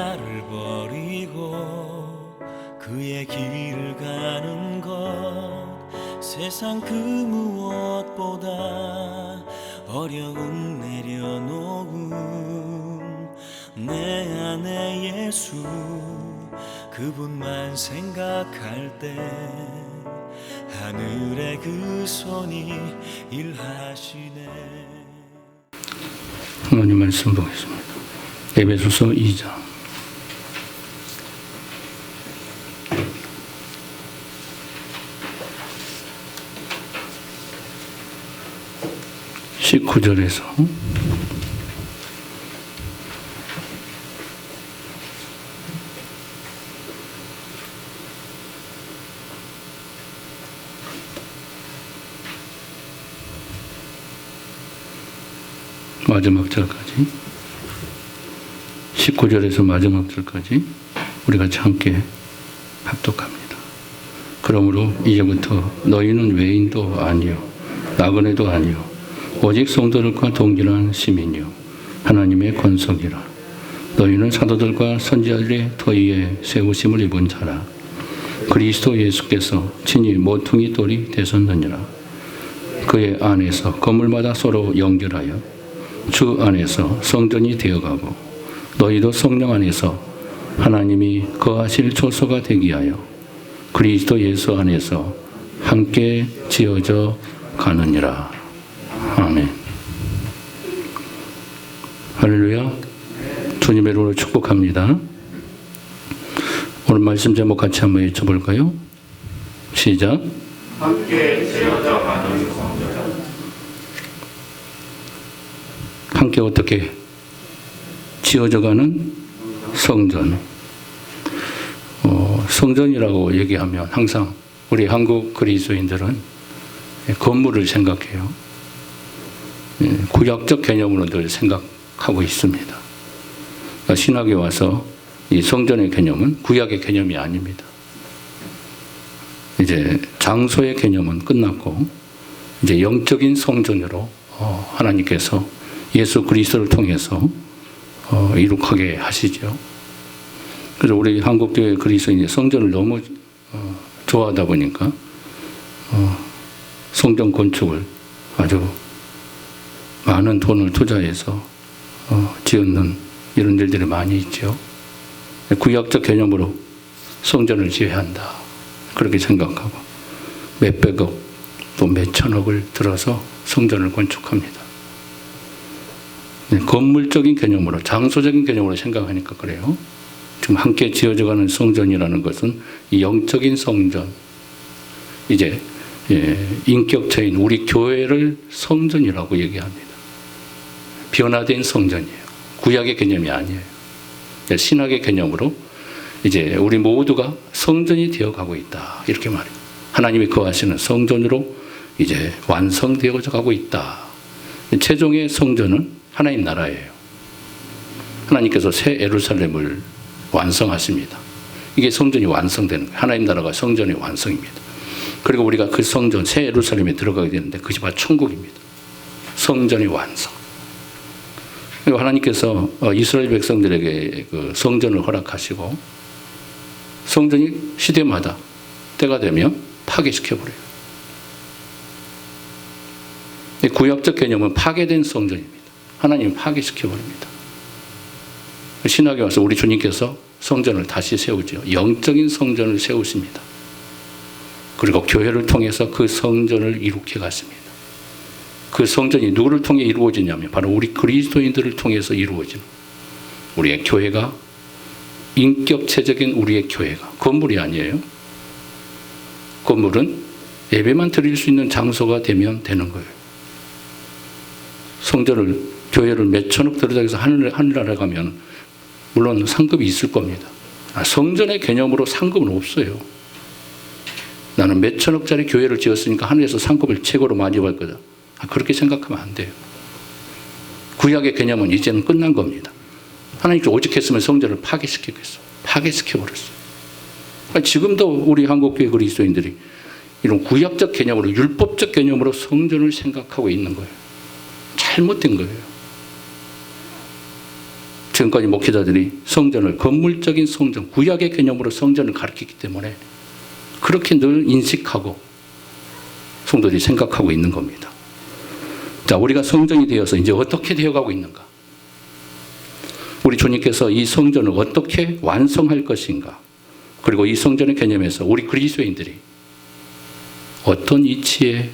나를 버리고 그의 길을 가는 것 세상 그 무엇보다 어려움 내려놓음 내 안에 예수 그분만 생각할 때 하늘의 그 손이 일하시네. 하나님 말씀 보겠습니다. 에베소서 2장 19절에서 마지막 절까지 19절에서 마지막 절까지 우리 같이 함께 합독합니다. 그러므로 이제부터 너희는 외인도 아니요 나그네도 아니요 오직 성도들과 동일한 시민이요 하나님의 권속이라. 너희는 사도들과 선지자들의 터위에 세우심을 입은 자라. 그리스도 예수께서 친히 모퉁이 돌이 되셨느니라. 그의 안에서 건물마다 서로 연결하여 주 안에서 성전이 되어가고 너희도 성령 안에서 하나님이 거하실 초소가 되기 하여 그리스도 예수 안에서 함께 지어져 가느니라. 아멘. 할렐루야. 주님의 이름으로 축복합니다. 오늘 말씀 제목 같이 한번 외쳐볼까요? 시작. 함께 지어져 가는 성전. 함께 어떻게 지어져가는 성전. 성전이라고 얘기하면 항상 우리 한국 그리스도인들은 건물을 생각해요. 구약적 개념으로 늘 생각하고 있습니다. 신학에 와서 이 성전의 개념은 구약의 개념이 아닙니다. 이제 장소의 개념은 끝났고 이제 영적인 성전으로 하나님께서 예수 그리스도를 통해서 이룩하게 하시죠. 그래서 우리 한국교회 그리스도인이 성전을 너무 좋아하다 보니까 성전 건축을 아주 많은 돈을 투자해서 지었는 이런 일들이 많이 있죠. 구약적 개념으로 성전을 지어야 한다 그렇게 생각하고 몇백억 또 몇천억을 들어서 성전을 건축합니다. 건물적인 개념으로 장소적인 개념으로 생각하니까 그래요. 지금 함께 지어져가는 성전이라는 것은 이 영적인 성전, 이제 인격체인 우리 교회를 성전이라고 얘기합니다. 변화된 성전이에요. 구약의 개념이 아니에요. 신학의 개념으로 이제 우리 모두가 성전이 되어가고 있다 이렇게 말해요. 하나님이 거하시는 성전으로 이제 완성되어져 가고 있다. 최종의 성전은 하나님 나라예요. 하나님께서 새 예루살렘을 완성하십니다. 이게 성전이 완성되는 거예요. 하나님 나라가 성전의 완성입니다. 그리고 우리가 그 성전 새 예루살렘에 들어가게 되는데 그 집 바로 천국입니다. 성전의 완성. 그리고 하나님께서 이스라엘 백성들에게 그 성전을 허락하시고 성전이 시대마다 때가 되면 파괴시켜버려요. 구약적 개념은 파괴된 성전입니다. 하나님은 파괴시켜버립니다. 신학에 와서 우리 주님께서 성전을 다시 세우죠. 영적인 성전을 세우십니다. 그리고 교회를 통해서 그 성전을 이룩해 갔습니다. 그 성전이 누구를 통해 이루어지냐면 바로 우리 그리스도인들을 통해서 이루어지는 우리의 교회가 인격체적인 우리의 교회가 건물이 아니에요. 건물은 예배만 드릴 수 있는 장소가 되면 되는 거예요. 성전을 교회를 몇천억 들여다해서 하늘나라 가면 물론 상급이 있을 겁니다. 성전의 개념으로 상급은 없어요. 나는 몇천억짜리 교회를 지었으니까 하늘에서 상급을 최고로 많이 받을 거다. 그렇게 생각하면 안 돼요. 구약의 개념은 이제는 끝난 겁니다. 하나님께서 오직했으면 성전을 파괴시키겠어요. 파괴시켜버렸어요. 지금도 우리 한국교회 그리스도인들이 이런 구약적 개념으로 율법적 개념으로 성전을 생각하고 있는 거예요. 잘못된 거예요. 지금까지 목회자들이 성전을 건물적인 성전, 구약의 개념으로 성전을 가르치기 때문에 그렇게 늘 인식하고 성도들이 생각하고 있는 겁니다. 자, 우리가 성전이 되어서 이제 어떻게 되어가고 있는가? 우리 주님께서 이 성전을 어떻게 완성할 것인가? 그리고 이 성전의 개념에서 우리 그리스도인들이 어떤 이치에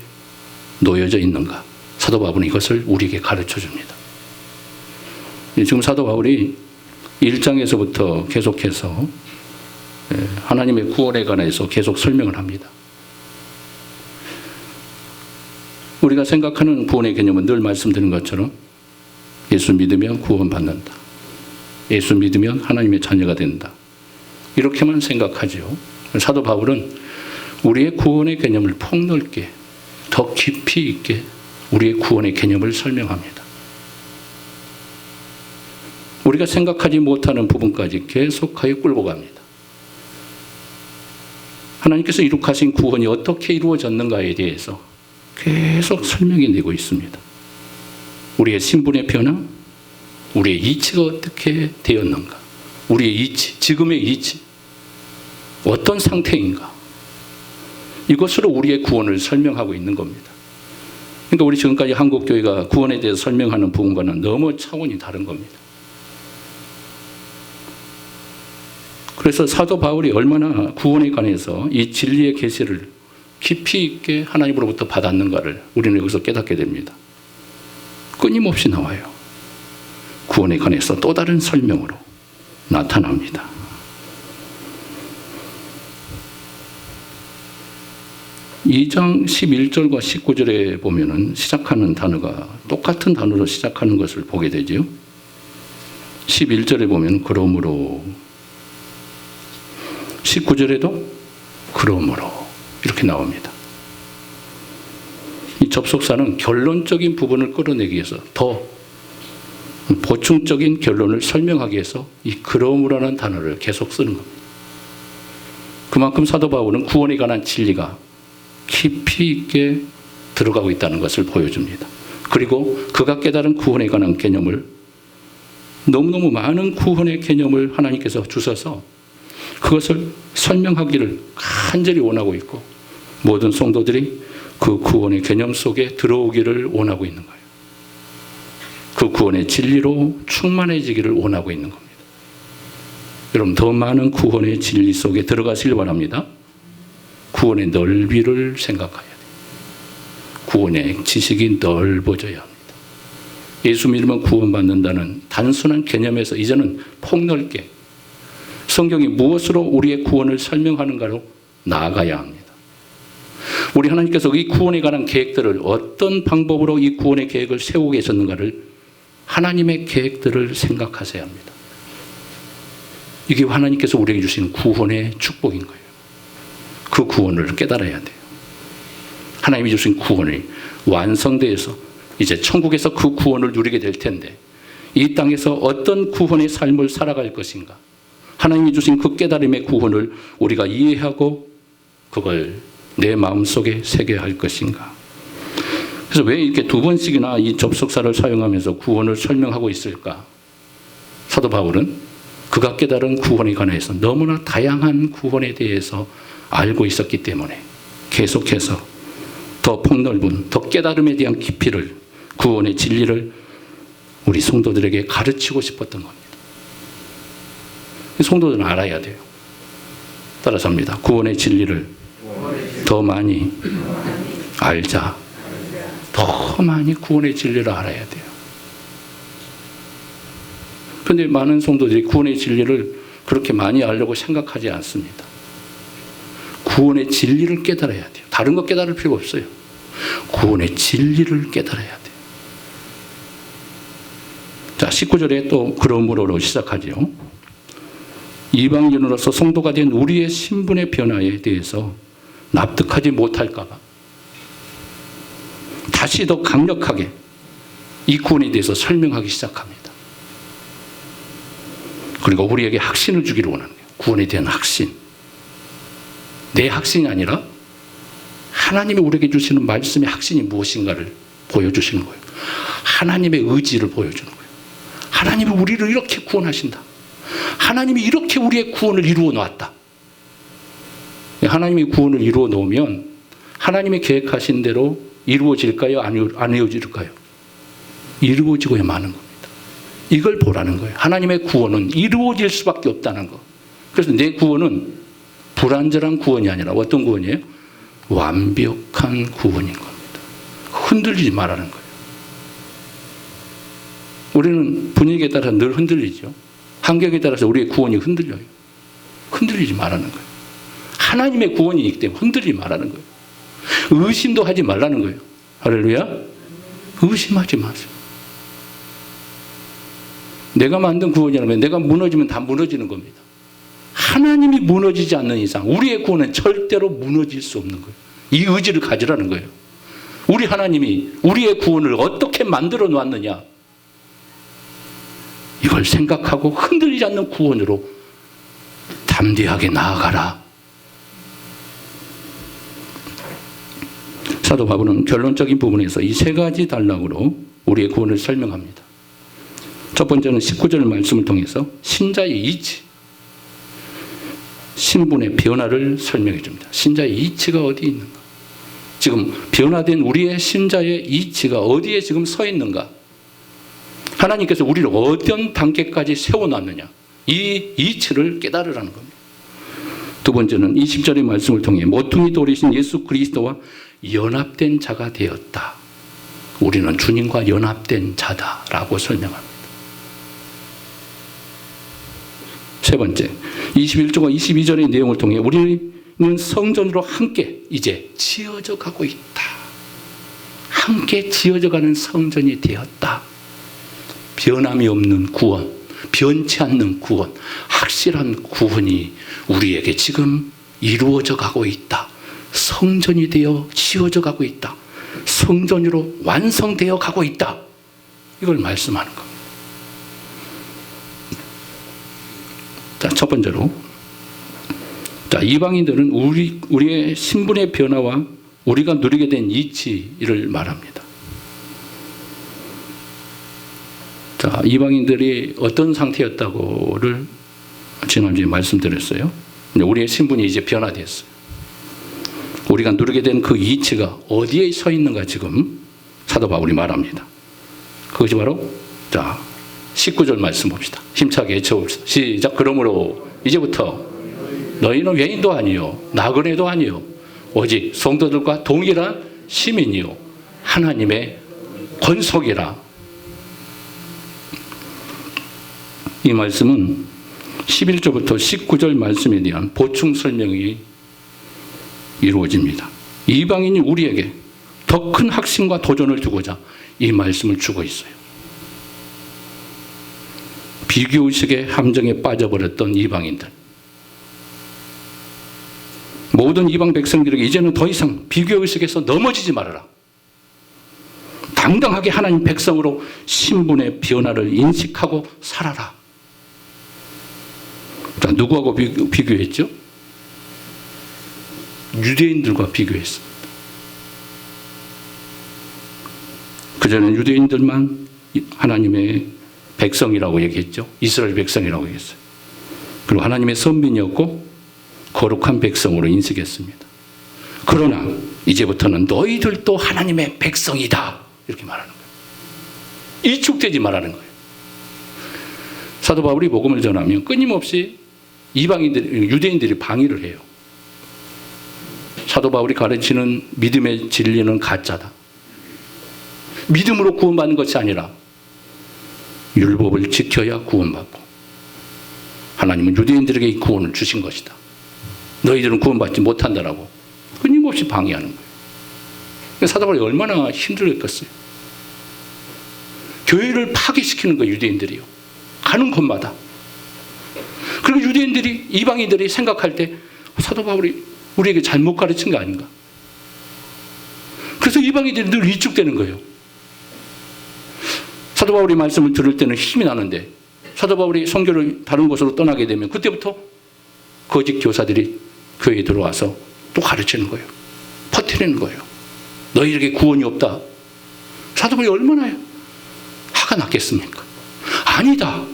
놓여져 있는가? 사도 바울은 이것을 우리에게 가르쳐 줍니다. 지금 사도 바울이 1장에서부터 계속해서 하나님의 구원에 관해서 계속 설명을 합니다. 우리가 생각하는 구원의 개념은 늘 말씀드린 것처럼 예수 믿으면 구원받는다. 예수 믿으면 하나님의 자녀가 된다. 이렇게만 생각하죠. 사도 바울은 우리의 구원의 개념을 폭넓게, 더 깊이 있게 우리의 구원의 개념을 설명합니다. 우리가 생각하지 못하는 부분까지 계속하여 끌고 갑니다. 하나님께서 이룩하신 구원이 어떻게 이루어졌는가에 대해서 계속 설명해 내고 있습니다. 우리의 신분의 변화, 우리의 이치가 어떻게 되었는가, 우리의 이치, 지금의 이치, 어떤 상태인가, 이것으로 우리의 구원을 설명하고 있는 겁니다. 그러니까 우리 지금까지 한국교회가 구원에 대해서 설명하는 부분과는 너무 차원이 다른 겁니다. 그래서 사도 바울이 얼마나 구원에 관해서 이 진리의 계시를 깊이 있게 하나님으로부터 받았는가를 우리는 여기서 깨닫게 됩니다. 끊임없이 나와요. 구원에 관해서 또 다른 설명으로 나타납니다. (2장 11절과 19절에) 보면은 시작하는 단어가 똑같은 단어로 시작하는 것을 보게 되죠. 11절에 보면 그러므로, 19절에도 그러므로 이렇게 나옵니다. 이 접속사는 결론적인 부분을 끌어내기 위해서, 더 보충적인 결론을 설명하기 위해서 이 그러므로라는 단어를 계속 쓰는 겁니다. 그만큼 사도 바울은 구원에 관한 진리가 깊이 있게 들어가고 있다는 것을 보여줍니다. 그리고 그가 깨달은 구원에 관한 개념을, 너무너무 많은 구원의 개념을 하나님께서 주셔서 그것을 설명하기를 간절히 원하고 있고, 모든 성도들이 그 구원의 개념 속에 들어오기를 원하고 있는 거예요. 그 구원의 진리로 충만해지기를 원하고 있는 겁니다. 여러분, 더 많은 구원의 진리 속에 들어가시길 바랍니다. 구원의 넓이를 생각해야 돼요. 구원의 지식이 넓어져야 합니다. 예수 믿으면 구원받는다는 단순한 개념에서 이제는 폭넓게 성경이 무엇으로 우리의 구원을 설명하는가로 나아가야 합니다. 우리 하나님께서 이 구원에 관한 계획들을 어떤 방법으로 이 구원의 계획을 세우고 계셨는가를, 하나님의 계획들을 생각하셔야 합니다. 이게 하나님께서 우리에게 주신 구원의 축복인 거예요. 그 구원을 깨달아야 돼요. 하나님이 주신 구원이 완성되어서 이제 천국에서 그 구원을 누리게 될 텐데, 이 땅에서 어떤 구원의 삶을 살아갈 것인가, 하나님이 주신 그 깨달음의 구원을 우리가 이해하고 그걸 내 마음속에 새겨야 할 것인가. 그래서 왜 이렇게 두 번씩이나 이 접속사를 사용하면서 구원을 설명하고 있을까? 사도 바울은 그가 깨달은 구원에 관해서 너무나 다양한 구원에 대해서 알고 있었기 때문에 계속해서 더 폭넓은, 더 깨달음에 대한 깊이를, 구원의 진리를 우리 성도들에게 가르치고 싶었던 겁니다. 성도들은 알아야 돼요. 따라서 합니다. 구원의 진리를 더 많이 알자. 더 많이 구원의 진리를 알아야 돼요. 그런데 많은 성도들이 구원의 진리를 그렇게 많이 알려고 생각하지 않습니다. 구원의 진리를 깨달아야 돼요. 다른 거 깨달을 필요 없어요. 구원의 진리를 깨달아야 돼요. 자, 19절에 또 그러므로로 시작하죠. 이방인으로서 성도가 된 우리의 신분의 변화에 대해서 납득하지 못할까 봐 다시 더 강력하게 이 구원에 대해서 설명하기 시작합니다. 그리고 우리에게 확신을 주기를 원하는 거예요. 구원에 대한 확신. 내 확신이 아니라 하나님이 우리에게 주시는 말씀의 확신이 무엇인가를 보여주시는 거예요. 하나님의 의지를 보여주는 거예요. 하나님이 우리를 이렇게 구원하신다. 하나님이 이렇게 우리의 구원을 이루어 놓았다. 하나님이 구원을 이루어 놓으면 하나님이 계획하신 대로 이루어질까요? 안 이루어질까요? 이루어지고야 마는 겁니다. 이걸 보라는 거예요. 하나님의 구원은 이루어질 수밖에 없다는 거. 그래서 내 구원은 불완전한 구원이 아니라 어떤 구원이에요? 완벽한 구원인 겁니다. 흔들리지 말라는 거예요. 우리는 분위기에 따라서 늘 흔들리죠. 환경에 따라서 우리의 구원이 흔들려요. 흔들리지 말라는 거예요. 하나님의 구원이기 때문에 흔들리지 말라는 거예요. 의심도 하지 말라는 거예요. 할렐루야. 의심하지 마세요. 내가 만든 구원이라면 내가 무너지면 다 무너지는 겁니다. 하나님이 무너지지 않는 이상 우리의 구원은 절대로 무너질 수 없는 거예요. 이 의지를 가지라는 거예요. 우리 하나님이 우리의 구원을 어떻게 만들어 놓았느냐, 이걸 생각하고 흔들리지 않는 구원으로 담대하게 나아가라. 사도 바울은 결론적인 부분에서 이 세 가지 단락으로 우리의 구원을 설명합니다. 첫 번째는 19절 말씀을 통해서 신자의 이치, 신분의 변화를 설명해 줍니다. 신자의 이치가 어디 있는가? 지금 변화된 우리의 신자의 이치가 어디에 지금 서 있는가? 하나님께서 우리를 어떤 단계까지 세워놨느냐? 이 이치를 깨달으라는 겁니다. 두 번째는 20절의 말씀을 통해 모퉁이 돌이신 예수 그리스도와 연합된 자가 되었다. 우리는 주님과 연합된 자다라고 설명합니다. 세 번째, 21절과 22절의 내용을 통해 우리는 성전으로 함께 이제 지어져 가고 있다. 함께 지어져 가는 성전이 되었다. 변함이 없는 구원, 변치 않는 구원, 확실한 구원이 우리에게 지금 이루어져 가고 있다. 성전이 되어 지어져 가고 있다. 성전으로 완성되어 가고 있다. 이걸 말씀하는 겁니다. 자, 첫 번째로, 자, 이방인들은 우리의 신분의 변화와 우리가 누리게 된 이치를 말합니다. 자, 이방인들이 어떤 상태였다고를 지난주에 말씀드렸어요. 우리의 신분이 이제 변화됐어요. 우리가 누리게 된 그 이치가 어디에 서 있는가 지금 사도 바울이 말합니다. 그것이 바로, 자, 19절 말씀 봅시다. 힘차게 외쳐봅시다. 시작. 그러므로 이제부터 너희는 외인도 아니요 나그네도 아니요 오직 성도들과 동일한 시민이요 하나님의 권속이라. 이 말씀은 11절부터 19절 말씀에 대한 보충 설명이 이루어집니다. 이방인이 우리에게 더 큰 확신과 도전을 주고자 이 말씀을 주고 있어요. 비교의식의 함정에 빠져버렸던 이방인들, 모든 이방 백성들에게 이제는 더 이상 비교의식에서 넘어지지 말아라. 당당하게 하나님 백성으로 신분의 변화를 인식하고 살아라. 자, 누구하고 비교했죠? 유대인들과 비교했습니다. 그전에는 유대인들만 하나님의 백성이라고 얘기했죠. 이스라엘 백성이라고 얘기했어요. 그리고 하나님의 선민이었고 거룩한 백성으로 인식했습니다. 그러나 이제부터는 너희들도 하나님의 백성이다. 이렇게 말하는 거예요. 이축되지 말라는 거예요. 사도 바울이 복음을 전하면 끊임없이 유대인들이 방해를 해요. 사도 바울이 가르치는 믿음의 진리는 가짜다. 믿음으로 구원받는 것이 아니라 율법을 지켜야 구원받고, 하나님은 유대인들에게 이 구원을 주신 것이다. 너희들은 구원받지 못한다라고 끊임없이 방해하는 거예요. 사도 바울이 얼마나 힘들었겠어요. 교회를 파괴시키는 거예요, 유대인들이요. 가는 곳마다. 그리고 유대인들이, 이방인들이 생각할 때 사도 바울이 우리에게 잘못 가르친 거 아닌가. 그래서 이방인들이 늘 위축되는 거예요. 사도 바울이 말씀을 들을 때는 힘이 나는데 사도 바울이 선교를 다른 곳으로 떠나게 되면 그때부터 거짓 교사들이 교회에 들어와서 또 가르치는 거예요. 퍼뜨리는 거예요. 너희에게 구원이 없다. 사도 바울이 얼마나 화가 났겠습니까? 아니다.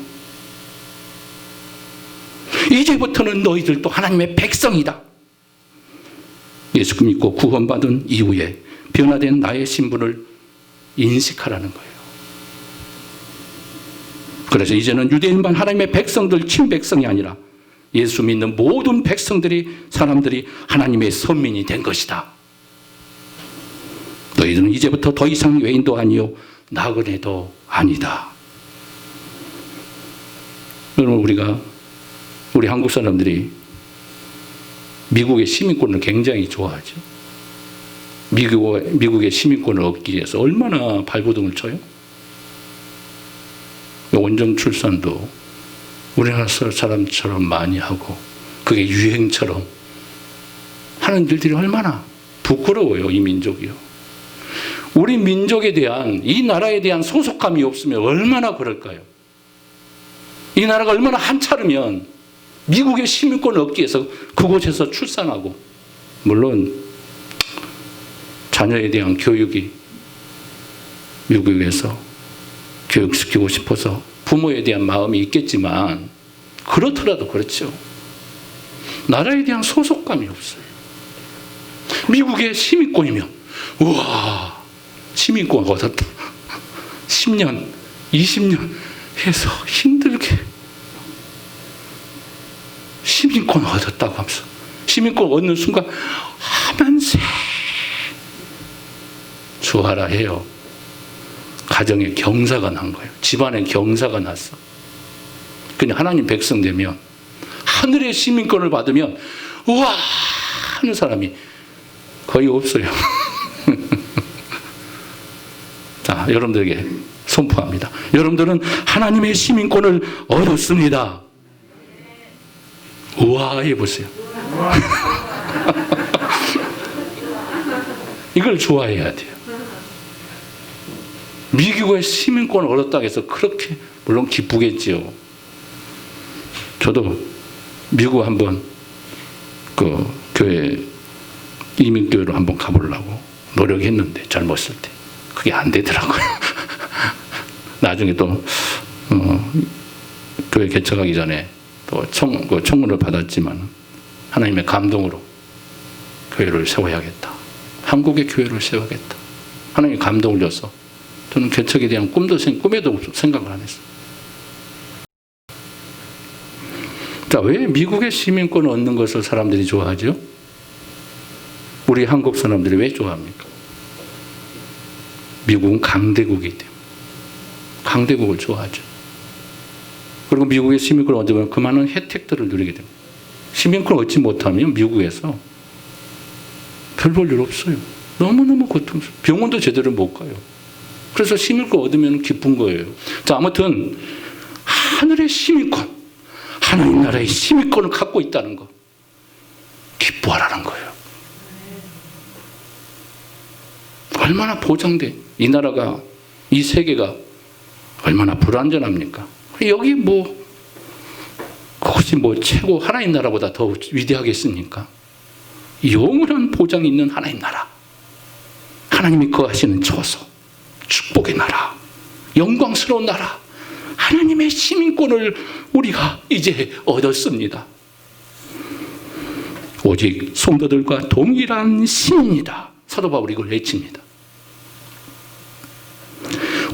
이제부터는 너희들도 하나님의 백성이다. 예수 믿고 구원받은 이후에 변화된 나의 신분을 인식하라는 거예요. 그래서 이제는 유대인만 하나님의 백성들, 친백성이 아니라 예수 믿는 모든 사람들이 하나님의 선민이 된 것이다. 너희들은 이제부터 더 이상 외인도 아니요 나그네도 아니다. 여러분, 우리 한국 사람들이 미국의 시민권을 굉장히 좋아하죠. 미국의 시민권을 얻기 위해서 얼마나 발버둥을 쳐요? 원정 출산도 우리나라 사람처럼 많이 하고 그게 유행처럼 하는 일들이 얼마나 부끄러워요, 이 민족이요. 우리 민족에 대한, 이 나라에 대한 소속감이 없으면 얼마나 그럴까요? 이 나라가 얼마나 한차르면 미국의 시민권을 얻기 위해서 그곳에서 출산하고, 물론 자녀에 대한 교육이 미국에서 교육시키고 싶어서 부모에 대한 마음이 있겠지만 그렇더라도 그렇죠. 나라에 대한 소속감이 없어요. 미국의 시민권이면 우와, 시민권 얻었다. 10년, 20년 해서 힘들게 시민권 얻었다고 하면서 시민권 얻는 순간 하면서 좋아라 해요. 가정에 경사가 난 거예요. 집안에 경사가 났어. 그냥 하나님 백성 되면, 하늘의 시민권을 받으면 우와 하는 사람이 거의 없어요. 자, 여러분들에게 선포합니다. 여러분들은 하나님의 시민권을 얻었습니다. 우와 해보세요. 이걸 좋아해야 돼요. 미국의 시민권을 얻었다고 해서 그렇게 물론 기쁘겠지요. 저도 미국 한번 그 교회 이민교회로 한번 가보려고 노력했는데 젊었을 때 그게 안 되더라고요. 나중에 또 교회 개척하기 전에 또 청문을 받았지만 하나님의 감동으로 교회를 세워야겠다. 한국의 교회를 세워야겠다. 하나님이 감동을 줘서 저는 개척에 대한 꿈에도 생각을 안 했어요. 자, 왜 미국의 시민권을 얻는 것을 사람들이 좋아하죠? 우리 한국 사람들이 왜 좋아합니까? 미국은 강대국이기 때문에 강대국을 좋아하죠. 그리고 미국의 시민권을 얻으면 그 많은 혜택들을 누리게 됩니다. 시민권을 얻지 못하면 미국에서 별 볼 일 없어요. 너무너무 고통스러워요. 병원도 제대로 못 가요. 그래서 시민권 얻으면 기쁜 거예요. 자, 아무튼 하늘의 시민권, 하나님 나라의 시민권을 갖고 있다는 거 기뻐하라는 거예요. 얼마나 보장돼. 이 나라가, 이 세계가 얼마나 불완전합니까? 여기 그것이 최고 하나님 나라보다 더 위대하겠습니까? 영원한 보장이 있는 하나님 나라, 하나님이 거하시는 처소, 축복의 나라, 영광스러운 나라, 하나님의 시민권을 우리가 이제 얻었습니다. 오직 성도들과 동일한 시민이다. 사도 바울이 이걸 외칩니다.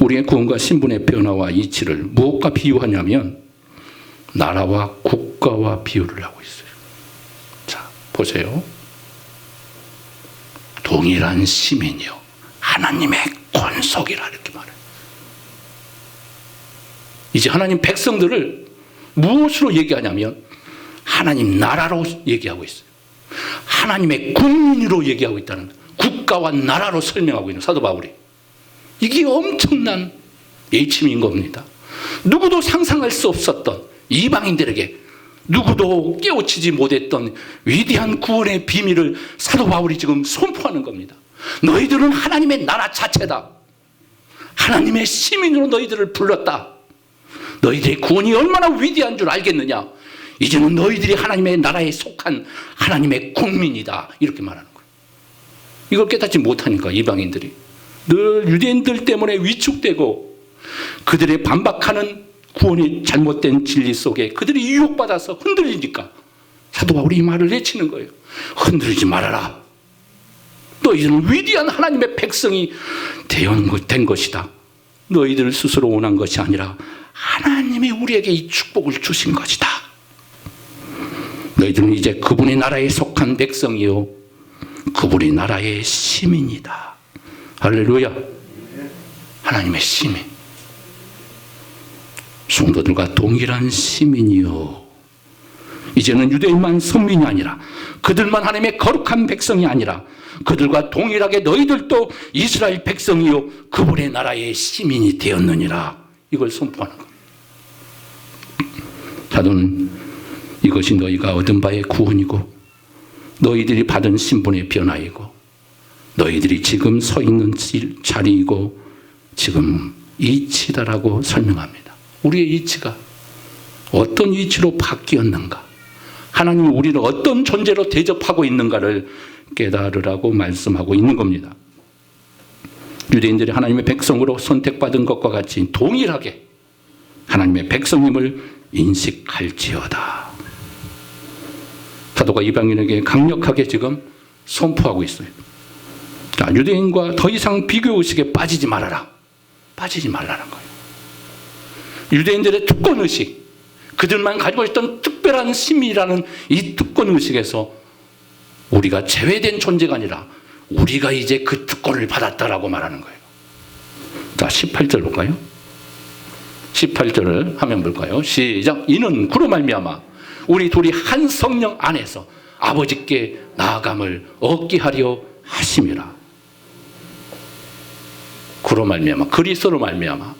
우리의 구원과 신분의 변화와 이치를 무엇과 비유하냐면 나라와 국가와 비유를 하고 있어요. 자, 보세요. 동일한 시민이요, 하나님의 권속이라 이렇게 말해요. 이제 하나님 백성들을 무엇으로 얘기하냐면 하나님 나라로 얘기하고 있어요. 하나님의 국민으로 얘기하고 있다는, 국가와 나라로 설명하고 있는 사도 바울이. 이게 엄청난 예침인 겁니다. 누구도 상상할 수 없었던, 이방인들에게 누구도 깨우치지 못했던 위대한 구원의 비밀을 사도 바울이 지금 선포하는 겁니다. 너희들은 하나님의 나라 자체다. 하나님의 시민으로 너희들을 불렀다. 너희들의 구원이 얼마나 위대한 줄 알겠느냐. 이제는 너희들이 하나님의 나라에 속한 하나님의 국민이다. 이렇게 말하는 거예요. 이걸 깨닫지 못하니까 이방인들이 늘 유대인들 때문에 위축되고 그들의 반박하는 구원의 잘못된 진리 속에 그들이 유혹받아서 흔들리니까 사도 바울이 이 말을 내치는 거예요. 흔들리지 말아라. 너희들은 위대한 하나님의 백성이 된 것이다. 너희들 스스로 원한 것이 아니라 하나님이 우리에게 이 축복을 주신 것이다. 너희들은 이제 그분의 나라에 속한 백성이요 그분의 나라의 시민이다. 할렐루야. 하나님의 시민. 성도들과 동일한 시민이요. 이제는 유대인만 선민이 아니라 그들만 하나님의 거룩한 백성이 아니라 그들과 동일하게 너희들도 이스라엘 백성이요 그분의 나라의 시민이 되었느니라. 이걸 선포하는 겁니다. 사도는 이것이 너희가 얻은 바의 구원이고 너희들이 받은 신분의 변화이고 너희들이 지금 서 있는 자리이고 지금 이치다라고 설명합니다. 우리의 이치가 어떤 이치로 바뀌었는가, 하나님이 우리를 어떤 존재로 대접하고 있는가를 깨달으라고 말씀하고 있는 겁니다. 유대인들이 하나님의 백성으로 선택받은 것과 같이 동일하게 하나님의 백성임을 인식할지어다. 사도가 이방인에게 강력하게 지금 선포하고 있어요. 자, 유대인과 더 이상 비교의식에 빠지지 말아라. 빠지지 말라는 거예요. 유대인들의 특권의식, 그들만 가지고 있던 특별한 심이라는 이 특권의식에서 우리가 제외된 존재가 아니라 우리가 이제 그 특권을 받았다라고 말하는 거예요. 자, 18절 볼까요? 18절을 화면 볼까요? 시작. 이는 그로 말미암아 우리 둘이 한 성령 안에서 아버지께 나아감을 얻게 하려 하심이라. 그로 말미암아, 그리스도로 말미암아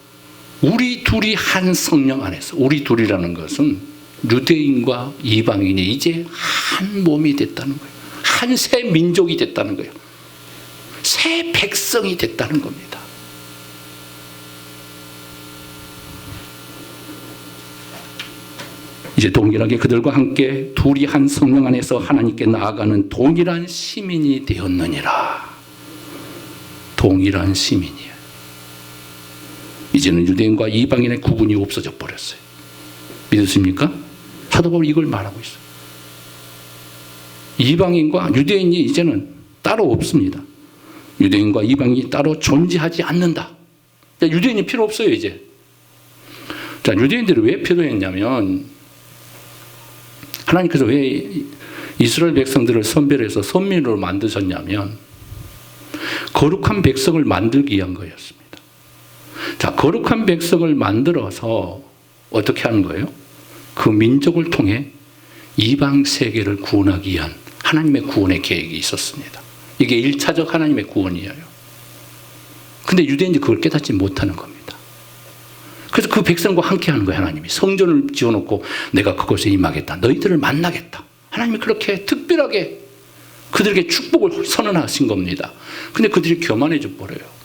우리 둘이 한 성령 안에서, 우리 둘이라는 것은 유대인과 이방인이 이제 한 몸이 됐다는 거예요. 한 새 민족이 됐다는 거예요. 새 백성이 됐다는 겁니다. 이제 동일하게 그들과 함께 둘이 한 성령 안에서 하나님께 나아가는 동일한 시민이 되었느니라. 동일한 시민이에요. 이제는 유대인과 이방인의 구분이 없어져 버렸어요. 믿으십니까? 사도 바울이 이걸 말하고 있어요. 이방인과 유대인이 이제는 따로 없습니다. 유대인과 이방인이 따로 존재하지 않는다. 유대인이 필요 없어요, 이제. 자, 유대인들이 왜 필요했냐면, 하나님께서 왜 이스라엘 백성들을 선별해서 선민으로 만드셨냐면, 거룩한 백성을 만들기 위한 거였습니다. 자, 거룩한 백성을 만들어서 어떻게 하는 거예요? 그 민족을 통해 이방 세계를 구원하기 위한 하나님의 구원의 계획이 있었습니다. 이게 1차적 하나님의 구원이에요. 근데 유대인들이 그걸 깨닫지 못하는 겁니다. 그래서 그 백성과 함께 하는 거예요. 하나님이 성전을 지어놓고 내가 그곳에 임하겠다, 너희들을 만나겠다. 하나님이 그렇게 특별하게 그들에게 축복을 선언하신 겁니다. 근데 그들이 교만해져 버려요.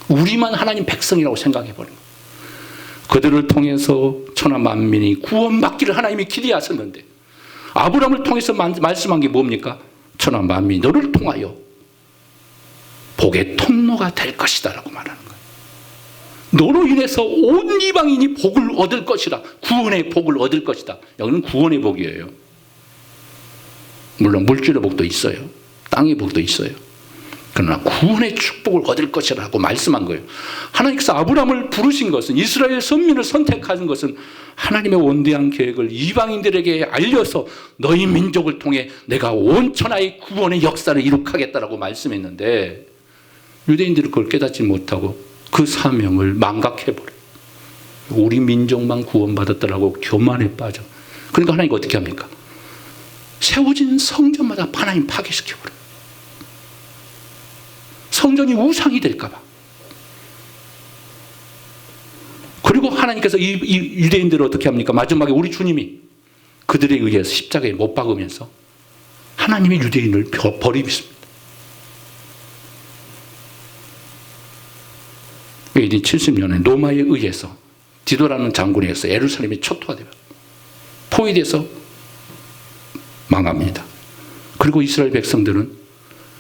우리만 하나님 백성이라고 생각해 버린 거예요. 그들을 통해서 천하 만민이 구원받기를 하나님이 기대하셨는데, 아브라함을 통해서 말씀한 게 뭡니까? 천하 만민이 너를 통하여 복의 통로가 될 것이다 라고 말하는 거예요. 너로 인해서 온 이방인이 복을 얻을 것이다. 구원의 복을 얻을 것이다. 여기는 구원의 복이에요. 물론 물질의 복도 있어요. 땅의 복도 있어요. 그러나 구원의 축복을 얻을 것이라고 말씀한 거예요. 하나님께서 아브라함을 부르신 것은, 이스라엘 선민을 선택하신 것은 하나님의 원대한 계획을 이방인들에게 알려서 너희 민족을 통해 내가 온 천하의 구원의 역사를 이룩하겠다라고 말씀했는데, 유대인들이 그걸 깨닫지 못하고 그 사명을 망각해버려요. 우리 민족만 구원받았다라고 교만에 빠져. 그러니까 하나님이 어떻게 합니까? 세워진 성전마다 하나님 파괴시켜버려요. 성전이 우상이 될까봐. 그리고 하나님께서 이 유대인들을 어떻게 합니까? 마지막에 우리 주님이 그들에 의해서 십자가에 못 박으면서 하나님이 유대인을 버리십니다. AD 70년에 로마에 의해서 디도라는 장군에 의해서 예루살렘이 초토화되고 포위돼서 망합니다. 그리고 이스라엘 백성들은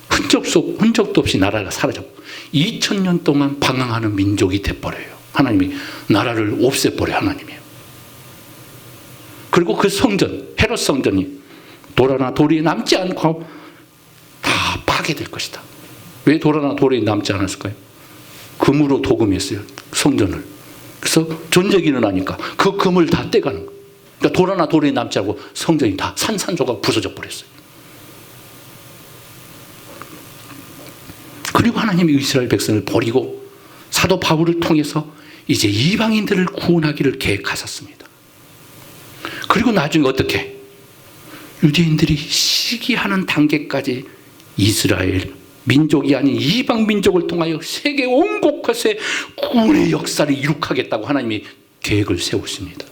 흔적도 없이 나라가 사라졌고 2000년 동안 방황하는 민족이 돼버려요. 하나님이 나라를 없애버려 하나님이에요. 그리고 그 성전, 헤롯 성전이 돌아나 돌이 남지 않고 다 파괴될 것이다. 왜 돌아나 돌이 남지 않았을까요? 금으로 도금했어요, 성전을. 그래서 전쟁이 일어나니까 그 금을 다 떼가는 거예요. 그러니까 돌아나 돌이 남지 않고 성전이 다 산산조각 부서져 버렸어요. 그리고 하나님이 이스라엘 백성을 버리고 사도 바울을 통해서 이제 이방인들을 구원하기를 계획하셨습니다. 그리고 나중에 어떻게? 유대인들이 시기하는 단계까지 이스라엘 민족이 아닌 이방 민족을 통하여 세계 온 곳곳에 구원의 역사를 이룩하겠다고 하나님이 계획을 세우십니다.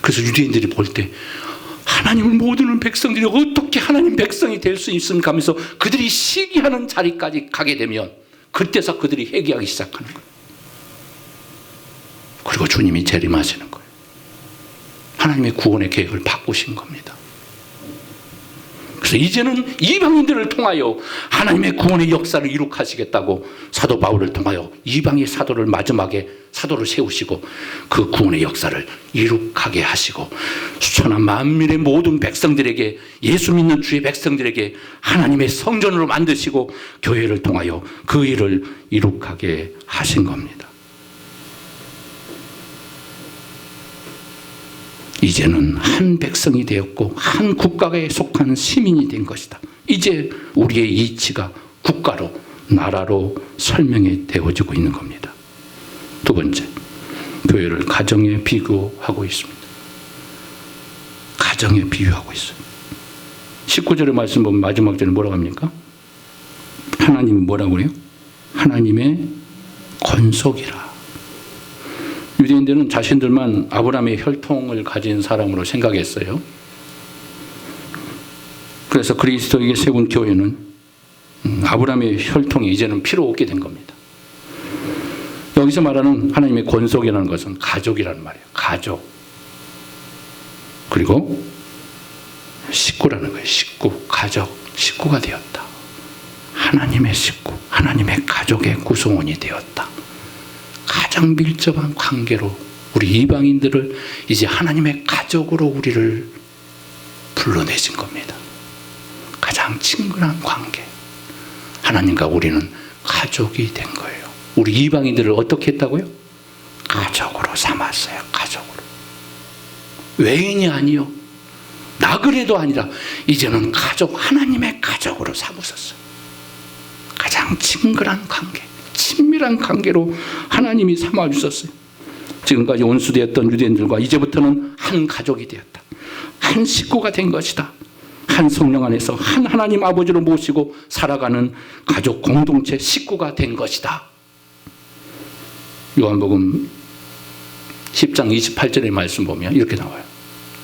그래서 유대인들이 볼 때 하나님을 모르는 백성들이 어떻게 하나님 백성이 될 수 있습니까 하면서 그들이 시기하는 자리까지 가게 되면 그때서 그들이 회개하기 시작하는 거예요. 그리고 주님이 재림하시는 거예요. 하나님의 구원의 계획을 바꾸신 겁니다. 그래서 이제는 이방인들을 통하여 하나님의 구원의 역사를 이룩하시겠다고 사도 바울을 통하여 이방의 사도를 마지막에 사도를 세우시고 그 구원의 역사를 이룩하게 하시고 수천한 만민의 모든 백성들에게, 예수 믿는 주의 백성들에게 하나님의 성전으로 만드시고 교회를 통하여 그 일을 이룩하게 하신 겁니다. 이제는 한 백성이 되었고 한 국가에 속한 시민이 된 것이다. 이제 우리의 이치가 국가로, 나라로 설명이 되어지고 있는 겁니다. 두 번째, 교회를 가정에 비교하고 있습니다. 가정에 비유하고 있어요. 19절의 말씀 보면 마지막 절에 뭐라고 합니까? 하나님이 뭐라고 그래요? 하나님의 건속이라. 유대인들은 자신들만 아브라함의 혈통을 가진 사람으로 생각했어요. 그래서 그리스도에게 세운 교회는 아브라함의 혈통이 이제는 필요 없게 된 겁니다. 여기서 말하는 하나님의 권속이라는 것은 가족이라는 말이에요. 가족. 그리고 식구라는 거예요. 식구, 가족, 식구가 되었다. 하나님의 식구, 하나님의 가족의 구성원이 되었다. 가장 밀접한 관계로 우리 이방인들을 이제 하나님의 가족으로 우리를 불러내신 겁니다. 가장 친근한 관계. 하나님과 우리는 가족이 된 거예요. 우리 이방인들을 어떻게 했다고요? 가족으로 삼았어요. 가족으로. 외인이 아니요, 나그네도 아니라 이제는 가족, 하나님의 가족으로 삼으셨어요. 가장 친근한 관계, 친밀한 관계로 하나님이 삼아주셨어요. 지금까지 원수되었던 유대인들과 이제부터는 한 가족이 되었다. 한 식구가 된 것이다. 한 성령 안에서 한 하나님 아버지로 모시고 살아가는 가족 공동체 식구가 된 것이다. 요한복음 10장 28절의 말씀 보면 이렇게 나와요.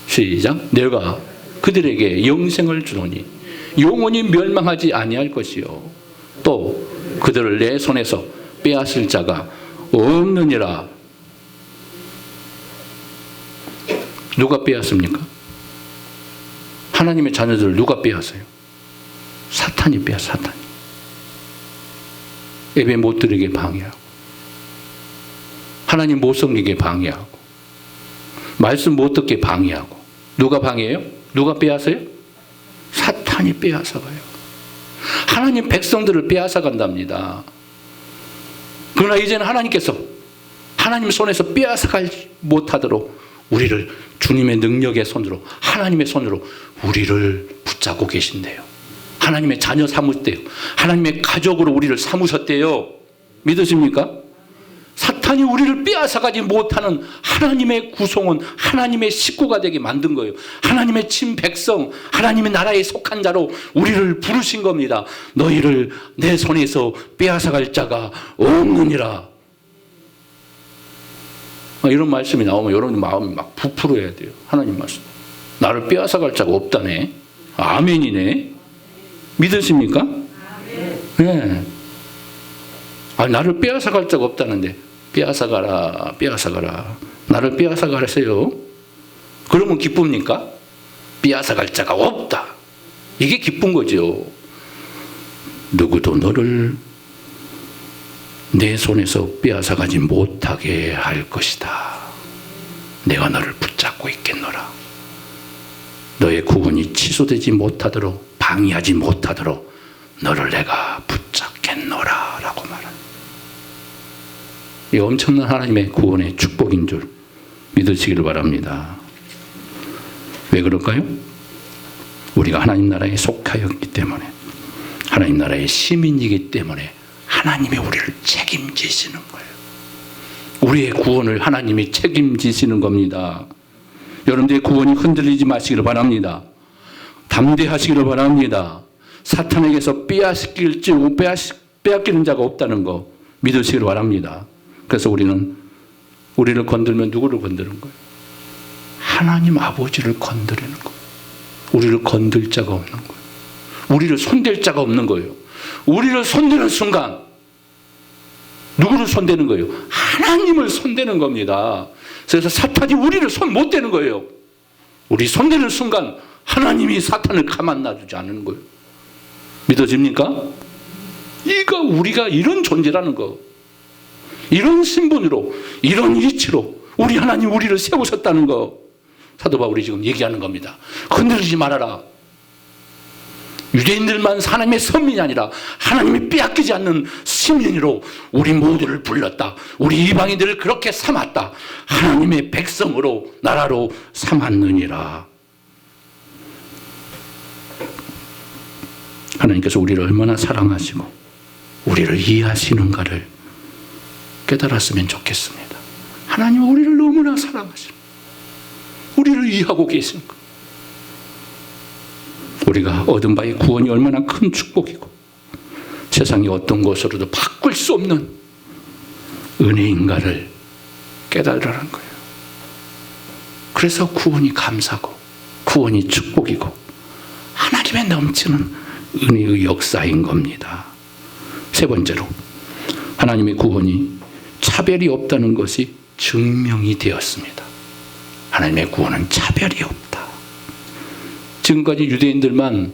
시작. 내가 그들에게 영생을 주노니 영원히 멸망하지 아니할 것이요 또 그들을 내 손에서 빼앗을 자가 없느니라. 누가 빼앗습니까? 하나님의 자녀들을 누가 빼앗아요? 사탄이 빼앗아. 사탄이. 예배 못 드리게 방해하고, 하나님 못 섬기게 방해하고, 말씀 못 듣게 방해하고. 누가 방해해요? 누가 빼앗아요? 사탄이 빼앗아가요. 하나님 백성들을 빼앗아간답니다. 그러나 이제는 하나님께서 하나님 손에서 빼앗아갈 못하도록 우리를 주님의 능력의 손으로, 하나님의 손으로 우리를 붙잡고 계신대요. 하나님의 자녀 삼으셨대요. 하나님의 가족으로 우리를 삼으셨대요. 믿으십니까? 사탄이 우리를 빼앗아가지 못하는 하나님의 구성원, 하나님의 식구가 되게 만든 거예요. 하나님의 친백성, 하나님의 나라에 속한 자로 우리를 부르신 겁니다. 너희를 내 손에서 빼앗아갈 자가 없느니라. 이런 말씀이 나오면 여러분 마음이 막 부풀어야 돼요. 하나님 말씀. 나를 빼앗아갈 자가 없다네. 아멘이네. 믿으십니까? 네. 나를 빼앗아갈 자가 없다는데 빼앗아가라, 빼앗아가라. 나를 빼앗아가세요. 그러면 기쁩니까? 빼앗아갈 자가 없다. 이게 기쁜 거죠. 누구도 너를 내 손에서 빼앗아가지 못하게 할 것이다. 내가 너를 붙잡고 있겠노라. 너의 구원이 취소되지 못하도록, 방해하지 못하도록 너를 내가 붙잡겠노라 라고 말합니다. 이 엄청난 하나님의 구원의 축복인 줄 믿으시기를 바랍니다. 왜 그럴까요? 우리가 하나님 나라에 속하였기 때문에, 하나님 나라의 시민이기 때문에 하나님이 우리를 책임지시는 거예요. 우리의 구원을 하나님이 책임지시는 겁니다. 여러분들의 구원이 흔들리지 마시기를 바랍니다. 담대하시기를 바랍니다. 사탄에게서 빼앗기는 자가 없다는 거 믿으시기를 바랍니다. 그래서 우리를 건들면 누구를 건드는 거예요? 하나님 아버지를 건드리는 거예요. 우리를 건들 자가 없는 거예요. 우리를 손댈 자가 없는 거예요. 우리를 손대는 순간 누구를 손대는 거예요? 하나님을 손대는 겁니다. 그래서 사탄이 우리를 손 못 대는 거예요. 우리 손대는 순간 하나님이 사탄을 가만 놔두지 않는 거예요. 믿어집니까? 우리가 이런 존재라는 거, 이런 신분으로, 이런 위치로 우리 하나님 우리를 세우셨다는 거, 사도 바울이 지금 얘기하는 겁니다. 흔들리지 말아라. 유대인들만 하나님의 선민이 아니라 하나님이 빼앗기지 않는 시민으로 우리 모두를 불렀다. 우리 이방인들을 그렇게 삼았다. 하나님의 백성으로, 나라로 삼았느니라. 하나님께서 우리를 얼마나 사랑하시고 우리를 이해하시는가를 깨달았으면 좋겠습니다. 하나님은 우리를 너무나 사랑하시고 우리를 이해하고 계신 것. 우리가 얻은 바의 구원이 얼마나 큰 축복이고 세상의 어떤 것으로도 바꿀 수 없는 은혜인가를 깨달으라는 거예요. 그래서 구원이 감사고 구원이 축복이고 하나님의 넘치는 은혜의 역사인 겁니다. 세 번째로, 하나님의 구원이 차별이 없다는 것이 증명이 되었습니다. 하나님의 구원은 차별이 없다. 지금까지 유대인들만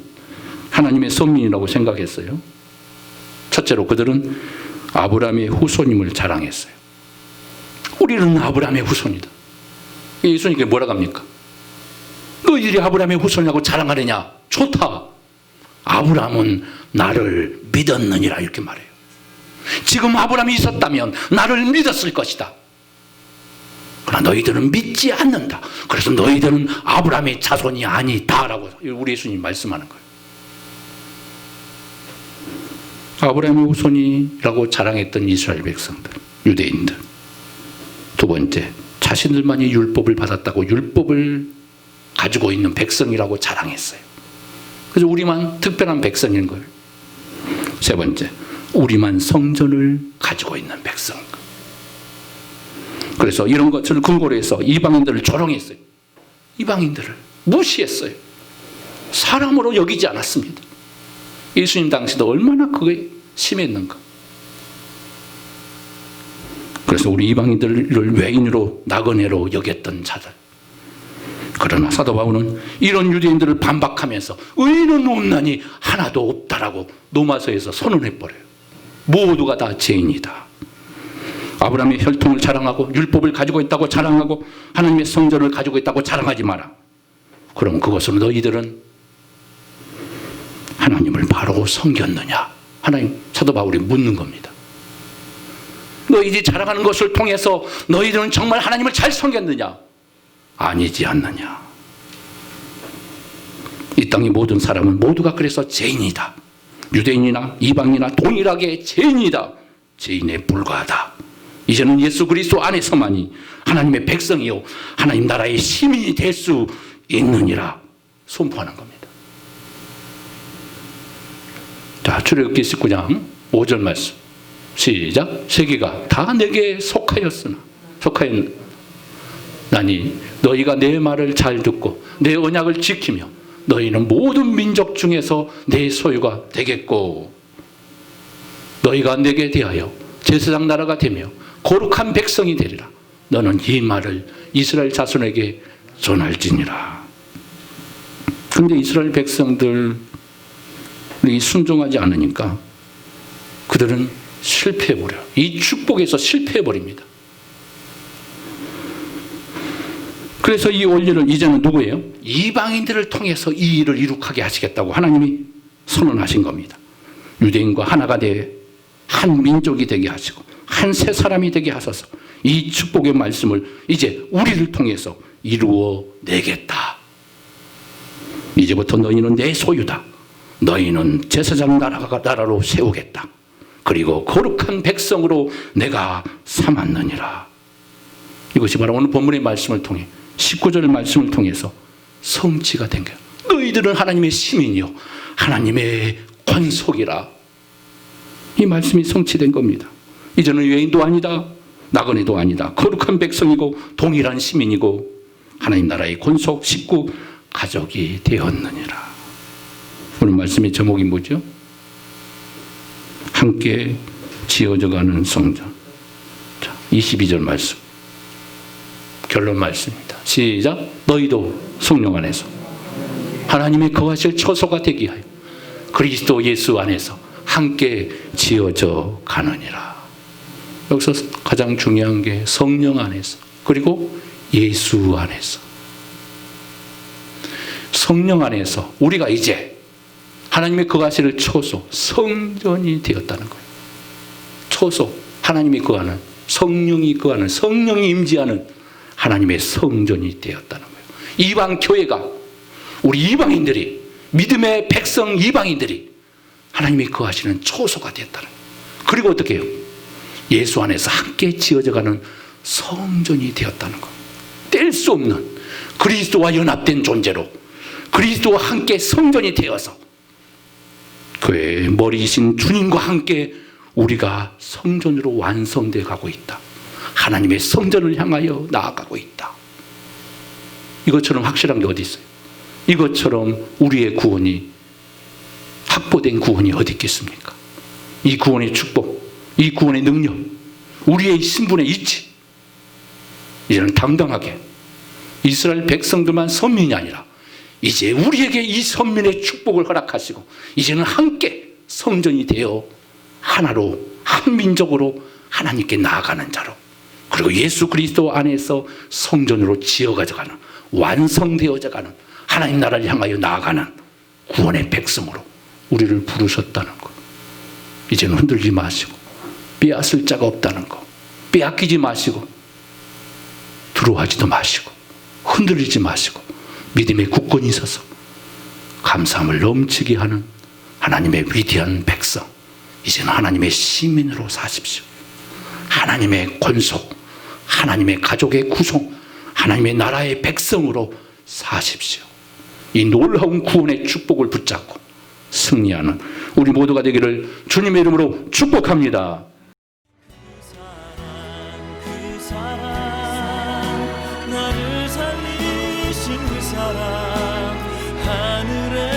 하나님의 선민이라고 생각했어요. 첫째로 그들은 아브라함의 후손임을 자랑했어요. 우리는 아브라함의 후손이다. 예수님께 뭐라고 합니까? 너희들이 아브라함의 후손이라고 자랑하느냐? 좋다. 아브라함은 나를 믿었느니라 이렇게 말해요. 지금 아브라함이 있었다면 나를 믿었을 것이다. 그러나 너희들은 믿지 않는다. 그래서 너희들은 아브라함의 자손이 아니다라고 우리 예수님이 말씀하는 거예요. 아브라함의 후손이라고 자랑했던 이스라엘 백성들, 유대인들. 두 번째, 자신들만이 율법을 받았다고 율법을 가지고 있는 백성이라고 자랑했어요. 그래서 우리만 특별한 백성인 거예요. 세 번째, 우리만 성전을 가지고 있는 백성. 그래서 이런 것을 근거로 해서 이방인들을 조롱했어요. 이방인들을 무시했어요. 사람으로 여기지 않았습니다. 예수님 당시도 얼마나 그게 심했는가. 그래서 우리 이방인들을 외인으로 나그네로 여겼던 자들. 그러나 사도 바울은 이런 유대인들을 반박하면서 의인은 없나니 하나도 없다라고 로마서에서 선언해버려요. 모두가 다 죄인이다. 아브라함의 혈통을 자랑하고 율법을 가지고 있다고 자랑하고 하나님의 성전을 가지고 있다고 자랑하지 마라. 그럼 그것으로 너희들은 하나님을 바로 섬겼느냐? 하나님, 사도 바울이 묻는 겁니다. 너희들이 자랑하는 것을 통해서 너희들은 정말 하나님을 잘 섬겼느냐? 아니지 않느냐? 이 땅의 모든 사람은 모두가 그래서 죄인이다. 유대인이나 이방인이나 동일하게 죄인이다. 죄인에 불과하다. 이제는 예수 그리스도 안에서만이 하나님의 백성이요 하나님 나라의 시민이 될 수 있느니라 선포하는 겁니다. 자, 출애굽기 19장 5절 말씀 시작. 세계가 다 내게 속하였으나 나니 너희가 내 말을 잘 듣고 내 언약을 지키며 너희는 모든 민족 중에서 내 소유가 되겠고 너희가 내게 대하여 제사장 나라가 되며 거룩한 백성이 되리라. 너는 이 말을 이스라엘 자손에게 전할지니라. 그런데 이스라엘 백성들이 순종하지 않으니까 그들은 실패해버려요. 이 축복에서 실패해버립니다. 그래서 이 원리를 이제는 누구예요? 이방인들을 통해서 이 일을 이룩하게 하시겠다고 하나님이 선언하신 겁니다. 유대인과 하나가 돼 한 민족이 되게 하시고 한 새 사람이 되게 하셔서 이 축복의 말씀을 이제 우리를 통해서 이루어 내겠다. 이제부터 너희는 내 소유다. 너희는 제사장 나라로 세우겠다. 그리고 거룩한 백성으로 내가 삼았느니라. 이것이 바로 오늘 본문의 말씀을 통해 19절의 말씀을 통해서 성취가 된 거예요. 너희들은 하나님의 시민이요 하나님의 권속이라. 이 말씀이 성취된 겁니다. 이제는 외인도 아니다, 나그네도 아니다. 거룩한 백성이고 동일한 시민이고 하나님 나라의 권속 식구 가족이 되었느니라. 오늘 말씀의 제목이 뭐죠? 함께 지어져가는 성전. 자, 22절 말씀. 결론 말씀입니다. 시작. 너희도 성령 안에서 하나님의 거하실 처소가 되게 하여 그리스도 예수 안에서 함께 지어져 가느니라. 여기서 가장 중요한 게 성령 안에서 그리고 예수 안에서. 성령 안에서 우리가 이제 하나님의 거하실 처소 성전이 되었다는 거예요. 처소, 하나님이 거하는, 성령이 거하는, 성령이 임재하는 하나님의 성전이 되었다는 거예요. 이방 교회가, 우리 이방인들이, 믿음의 백성 이방인들이 하나님이 거하시는 처소가 되었다는 거예요. 그리고 어떻게 해요? 예수 안에서 함께 지어져가는 성전이 되었다는 거예요. 뗄 수 없는 그리스도와 연합된 존재로 그리스도와 함께 성전이 되어서 그의 머리이신 주님과 함께 우리가 성전으로 완성되어 가고 있다. 하나님의 성전을 향하여 나아가고 있다. 이것처럼 확실한 게 어디 있어요? 이것처럼 우리의 구원이 확보된 구원이 어디 있겠습니까? 이 구원의 축복, 이 구원의 능력, 우리의 신분의 이치, 이제는 당당하게 이스라엘 백성들만 선민이 아니라 이제 우리에게 이 선민의 축복을 허락하시고 이제는 함께 성전이 되어 하나로 한 민족으로 하나님께 나아가는 자로 그리고 예수 그리스도 안에서 성전으로 지어가져가는 완성되어져가는 하나님 나라를 향하여 나아가는 구원의 백성으로 우리를 부르셨다는 것. 이제는 흔들지 마시고 빼앗을 자가 없다는 것. 빼앗기지 마시고 두려워하지도 마시고 흔들리지 마시고 믿음의 굳건히 있어서 감사함을 넘치게 하는 하나님의 위대한 백성, 이제는 하나님의 시민으로 사십시오. 하나님의 권속, 하나님의 가족의 구성, 하나님의 나라의 백성으로 사십시오. 이 놀라운 구원의 축복을 붙잡고 승리하는 우리 모두가 되기를 주님의 이름으로 축복합니다. 그 사랑 나를 살리신 그 사랑 하늘에